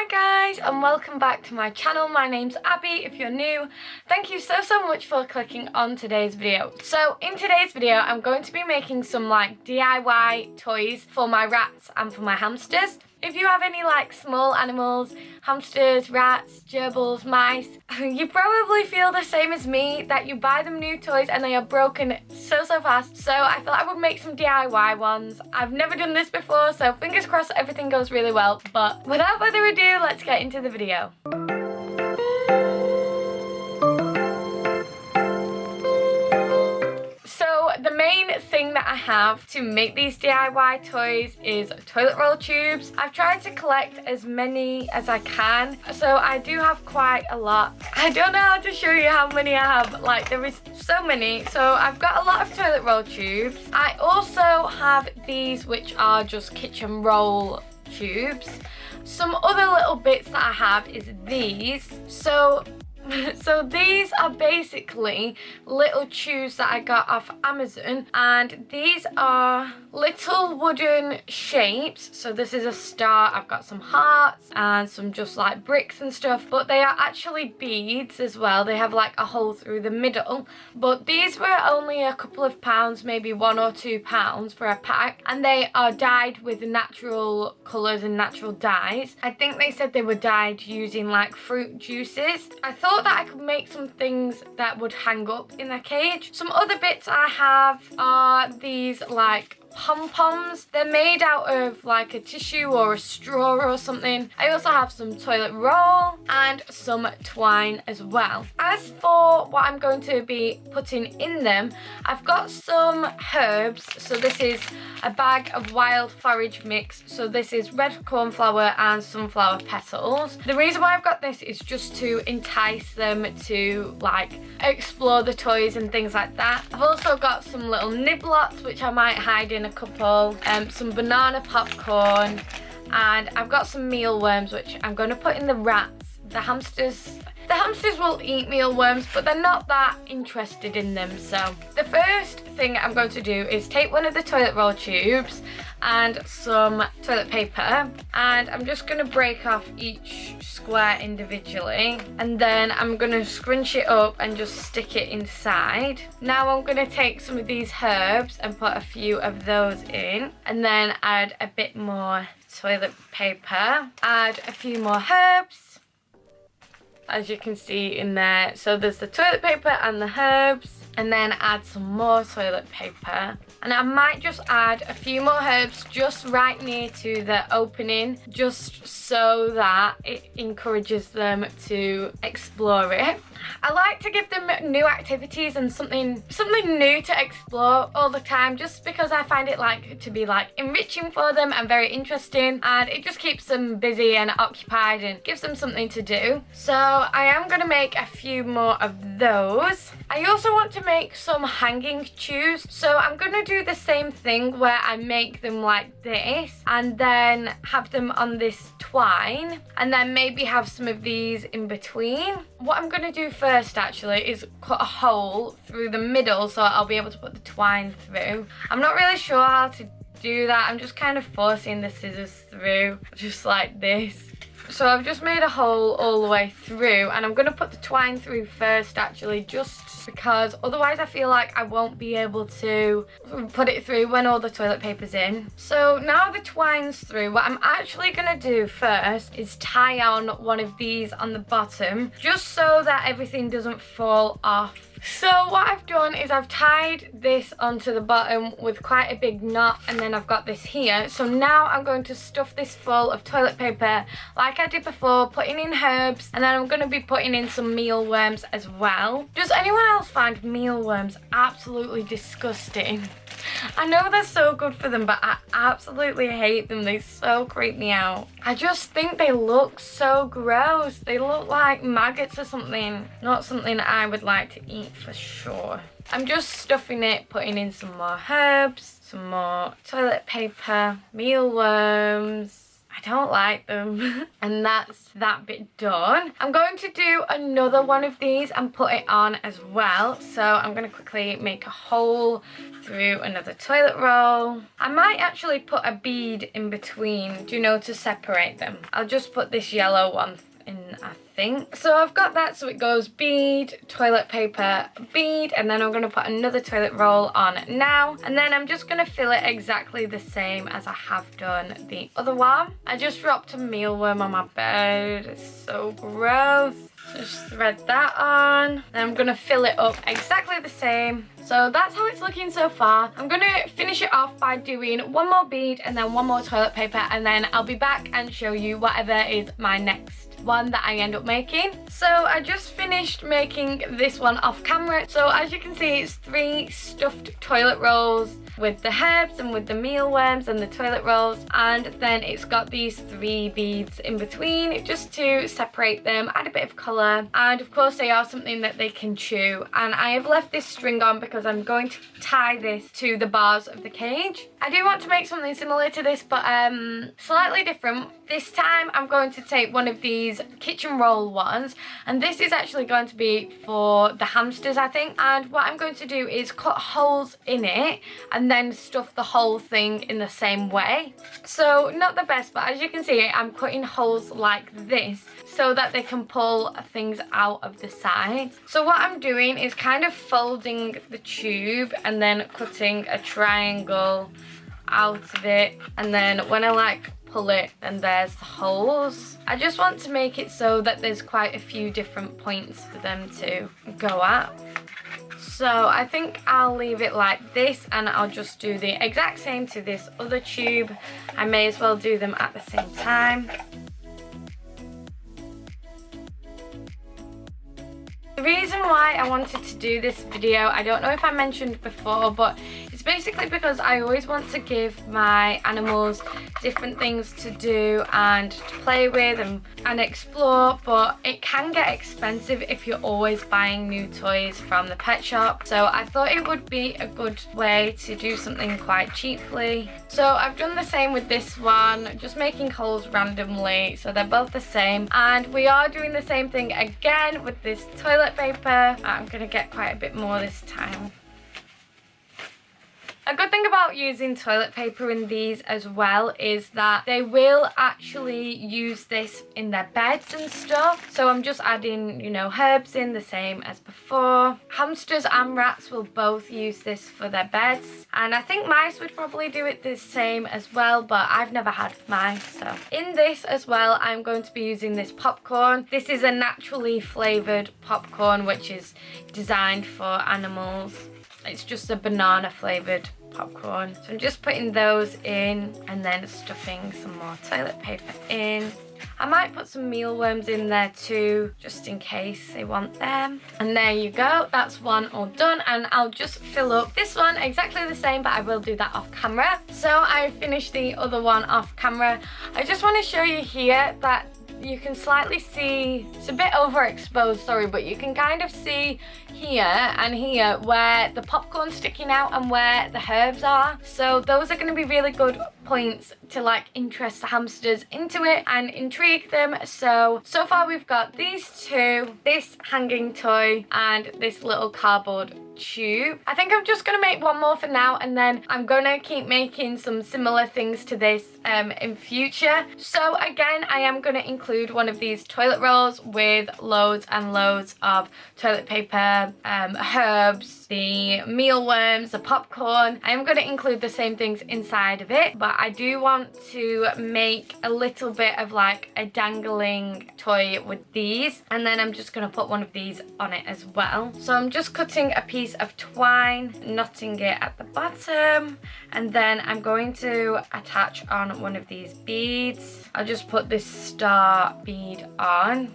Hi guys, and welcome back to my channel. My name's Abby. If you're new, thank you so much for clicking on today's video. So in today's video I'm going to be making some like DIY toys for my rats and for my hamsters. If you have any like small animals, hamsters, rats, gerbils, mice, you probably feel the same as me, that you buy them new toys and they are broken so fast. So I thought I would make some DIY ones. I've never done this before, so fingers crossed everything goes really well. But without further ado, let's get into the video. So the main thing that I have to make these DIY toys is toilet roll tubes. I've tried to collect as many as I can, so I do have quite a lot. I don't know how to show you how many I have, like there is so many. So I've got a lot of toilet roll tubes. I also have these which are just kitchen roll tubes. Some other little bits that I have is these. So these are basically little tubes that I got off Amazon, and these are little wooden shapes. So this is a star, I've got some hearts and some just like bricks and stuff, but they are actually beads as well. They have like a hole through the middle, but these were only a couple of pounds, maybe £1 or £2 for a pack, and they are dyed with natural colours and natural dyes. I think they said they were dyed using like fruit juices. I thought that I could make some things that would hang up in the cage. Some other bits I have are these like pom-poms. They're made out of like a tissue or a straw or something. I also have some toilet roll and some twine as well. As for what I'm going to be putting in them, I've got some herbs. So this is a bag of wild forage mix. So this is red cornflower and sunflower petals. The reason why I've got this is just to entice them to like explore the toys and things like that. I've also got some little niblots which I might hide in a couple, some banana popcorn, and I've got some mealworms which I'm going to put in the rats. The hamsters will eat mealworms, but they're not that interested in them. So the first thing I'm going to do is take one of the toilet roll tubes and some toilet paper, and I'm just going to break off each square individually, and then I'm going to scrunch it up and just stick it inside. Now I'm going to take some of these herbs and put a few of those in, and then add a bit more toilet paper, add a few more herbs, as you can see in there. So there's the toilet paper and the herbs, and then add some more toilet paper. And I might just add a few more herbs just right near to the opening, just so that it encourages them to explore it. I like to give them new activities and something new to explore all the time, just because I find it like to be like enriching for them and very interesting, and it just keeps them busy and occupied and gives them something to do. So I am going to make a few more of those. I also want to make some hanging tubes, so I'm going to do the same thing where I make them like this and then have them on this twine, and then maybe have some of these in between. What I'm going to do first actually is cut a hole through the middle so I'll be able to put the twine through. I'm not really sure how to do that. I'm just kind of forcing the scissors through just like this. So I've just made a hole all the way through, and I'm going to put the twine through first actually, just because otherwise I feel like I won't be able to put it through when all the toilet paper's in. So now the twine's through, what I'm actually going to do first is tie on one of these on the bottom, just so that everything doesn't fall off. So what I've done is I've tied this onto the bottom with quite a big knot, and then I've got this here. So now I'm going to stuff this full of toilet paper like I did before, putting in herbs, and then I'm going to be putting in some mealworms as well. Does anyone else find mealworms absolutely disgusting? I know they're so good for them, but I absolutely hate them. They so creep me out. I just think they look so gross. They look like maggots or something. Not something I would like to eat for sure. I'm just stuffing it, putting in some more herbs, some more toilet paper, mealworms, I don't like them. And that's that bit done. I'm going to do another one of these and put it on as well. So I'm going to quickly make a hole through another toilet roll. I might actually put a bead in between, do you know, to separate them. I'll just put this yellow one in, I think. So I've got that, so it goes bead, toilet paper, bead, and then I'm going to put another toilet roll on now, and then I'm just going to fill it exactly the same as I have done the other one. I just dropped a mealworm on my bed. It's so gross. Just thread that on. Then I'm going to fill it up exactly the same. So that's how it's looking so far. I'm going to finish it off by doing one more bead and then one more toilet paper, and then I'll be back and show you whatever is my next one that I end up making. So I just finished making this one off camera. So as you can see, it's 3 stuffed toilet rolls with the herbs and with the mealworms and the toilet rolls, and then it's got these 3 beads in between just to separate them, add a bit of colour, and of course they are something that they can chew. And I have left this string on because I'm going to tie this to the bars of the cage. I do want to make something similar to this, but slightly different. This time I'm going to take one of these kitchen roll ones, and this is actually going to be for the hamsters, I think. And what I'm going to do is cut holes in it and then stuff the whole thing in the same way. So not the best, but as you can see, I'm cutting holes like this so that they can pull things out of the sides. So what I'm doing is kind of folding the tube and then cutting a triangle out of it, and then when I pull it, and there's the holes. I just want to make it so that there's quite a few different points for them to go at. So I think I'll leave it like this, and I'll just do the exact same to this other tube. I may as well do them at the same time. The reason why I wanted to do this video, I don't know if I mentioned before, but it's basically because I always want to give my animals different things to do and to play with and explore, but it can get expensive if you're always buying new toys from the pet shop. So I thought it would be a good way to do something quite cheaply. So I've done the same with this one, just making holes randomly so they're both the same, and we are doing the same thing again with this toilet paper. I'm gonna get quite a bit more this time. A good thing about using toilet paper in these as well is that they will actually use this in their beds and stuff. So I'm just adding, you know, herbs in the same as before. Hamsters and rats will both use this for their beds. And I think mice would probably do it the same as well, but I've never had mice. So in this as well, I'm going to be using this popcorn. This is a naturally flavoured popcorn, which is designed for animals. It's just a banana flavoured popcorn. So I'm just putting those in and then stuffing some more toilet paper in. I might put some mealworms in there too, just in case they want them. And there you go, that's one all done, and I'll just fill up this one exactly the same, but I will do that off camera. So I finished the other one off camera. I just want to show you here that you can slightly see, it's a bit overexposed, sorry, but you can kind of see here and here where the popcorn's sticking out and where the herbs are. So those are going to be really good points to interest the hamsters into it and intrigue them. So far we've got these two, this hanging toy and this little cardboard tube. I think I'm just gonna make one more for now, and then I'm gonna keep making some similar things to this in future. So again, I am gonna include one of these toilet rolls with loads and loads of toilet paper, herbs, the mealworms, the popcorn. I am gonna include the same things inside of it, but I do want to make a little bit of a dangling toy with these, and then I'm just gonna put one of these on it as well. So I'm just cutting a piece of twine, knotting it at the bottom, and then I'm going to attach on one of these beads. I'll just put this star bead on.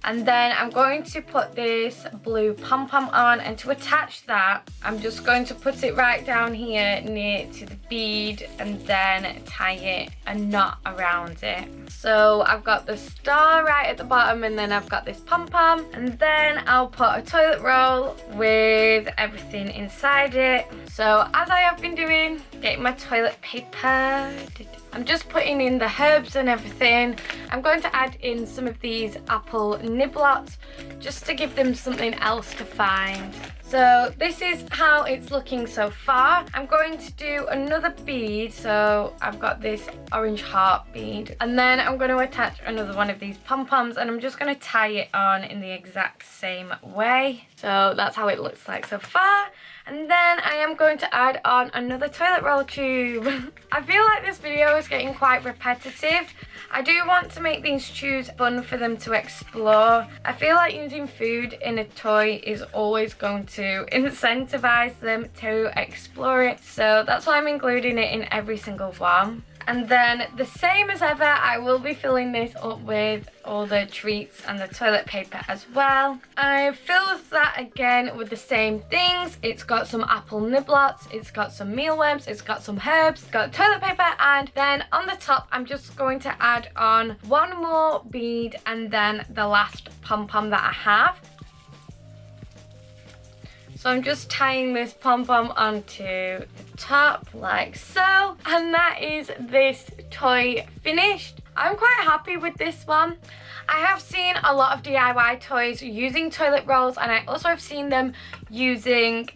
And then I'm going to put this blue pom-pom on, and to attach that, I'm just going to put it right down here near to the bead and then tie it a knot around it. So I've got the star right at the bottom, and then I've got this pom-pom, and then I'll put a toilet roll with everything inside it. So as I have been doing, getting my toilet paper, I'm just putting in the herbs and everything. I'm going to add in some of these apple niblots just to give them something else to find. So this is how it's looking so far. I'm going to do another bead. So I've got this orange heart bead, and then I'm going to attach another one of these pom-poms, and I'm just going to tie it on in the exact same way. So that's how it looks like so far. And then I am going to add on another toilet roll tube. I feel like this video is getting quite repetitive. I do want to make these tubes fun for them to explore. I feel like using food in a toy is always going to incentivize them to explore it. So that's why I'm including it in every single one. And then the same as ever, I will be filling this up with all the treats and the toilet paper as well. I filled that again with the same things. It's got some apple niblots, it's got some mealworms, it's got some herbs, it's got toilet paper, and then on the top I'm just going to add on one more bead and then the last pom-pom that I have. So I'm just tying this pom-pom onto the top like so, and that is this toy finished. I'm quite happy with this one. I have seen a lot of DIY toys using toilet rolls, and I also have seen them using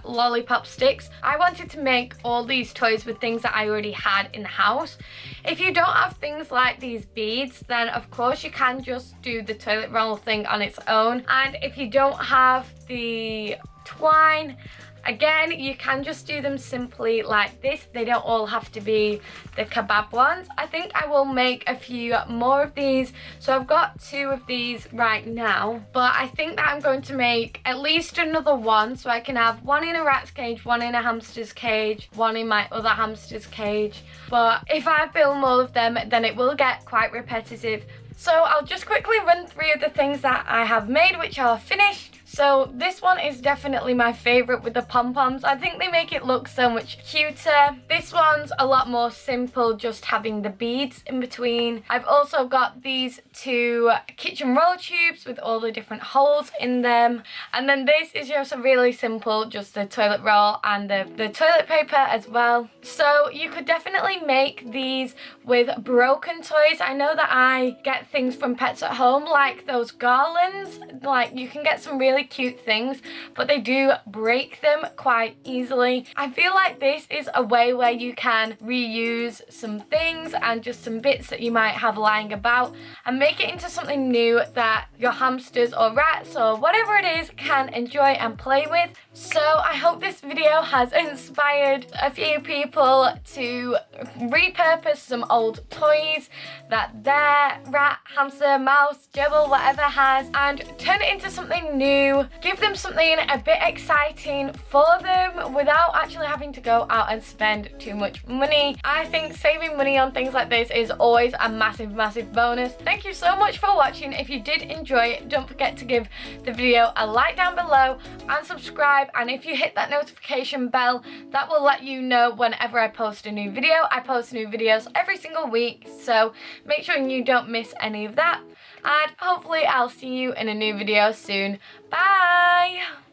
lollipop sticks. I wanted to make all these toys with things that I already had in the house. If you don't have things like these beads, then of course you can just do the toilet roll thing on its own. And if you don't have the twine, again, you can just do them simply like this. They don't all have to be the kebab ones. I think I will make a few more of these. So I've got 2 of these right now, but I think that I'm going to make at least another one, so I can have one in a rat's cage, one in a hamster's cage, one in my other hamster's cage. But if I film all of them, then it will get quite repetitive. So I'll just quickly run through the things that I have made which are finished. So this one is definitely my favourite with the pom-poms. I think they make it look so much cuter. This one's a lot more simple, just having the beads in between. I've also got these 2 kitchen roll tubes with all the different holes in them. And then this is just a really simple, just the toilet roll and the toilet paper as well. So you could definitely make these with broken toys. I know that I get things from Pets at Home, like those garlands. Like, you can get some really cute things, but they do break them quite easily. I feel like this is a way where you can reuse some things and just some bits that you might have lying about and make it into something new that your hamsters or rats or whatever it is can enjoy and play with. So I hope this video has inspired a few people to repurpose some old toys that their rat, hamster, mouse, gerbil, whatever has, and turn it into something new. Give them something a bit exciting for them without actually having to go out and spend too much money. I think saving money on things like this is always a massive bonus. Thank you so much for watching. If you did enjoy it, don't forget to give the video a like down below and subscribe, and if you hit that notification bell, that will let you know whenever I post a new video. I post new videos every single week, so make sure you don't miss any of that, and hopefully I'll see you in a new video soon. Bye!